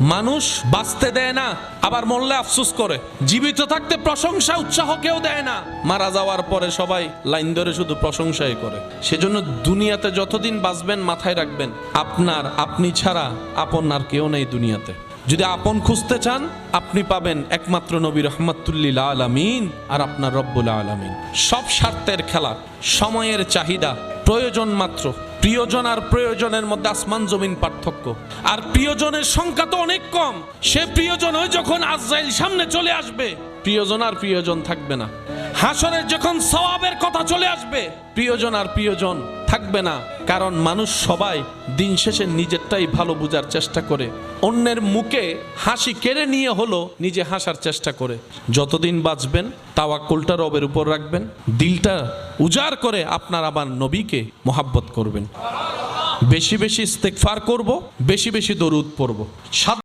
মানুষ বাঁচতে দেয় না, আবার মরলে আফসোস করে। জীবিত থাকতে প্রশংসা উৎসাহ কেউ দেয় না, মারা যাওয়ার পরে সবাই লাইন ধরে শুধু প্রশংসাই করে। সেজন্য দুনিয়াতে যতদিন বাঁচবেন মাথায় রাখবেন, আপনি ছাড়া আপন আর কেউ নেই দুনিয়াতে। যদি আপন খুঁজতে চান আপনি পাবেন একমাত্র নবী রহমাতুল্লিল আলামিন আর আপনার রব্বুল আলামিন। সব স্বার্থের খেলা, সময়ের চাহিদা, প্রয়োজন মাত্র। প্রিয়জন আর প্রয়োজনের মধ্যে আসমান জমিন পার্থক্য। আর প্রিয়জনের সংখ্যা তো অনেক কম। সে প্রিয়জন হয় যখন আজরাইল সামনে চলে আসবে, প্রিয়জন আর প্রিয়জন থাকবে না। হাসরের যখন সওয়াবের কথা চলে আসবে, প্রিয়জন আর প্রিয়জন থাকবে না। কারণ মানুষ সবাই দিন শেষে নিজেরটাই ভালো বোঝার চেষ্টা করে, অন্যের মুখে হাসি কেড়ে নিয়ে হলো নিজে হাসার চেষ্টা করে। যতদিন বাঁচবেন তাওয়াক্কুলটা রবের উপর রাখবেন, দিলটা উজাড় করে আপনার আবার নবীকে মোহাব্বত করবেন। বেশি বেশি ইস্তেগফার করব, বেশি বেশি দরুদ পড়ব।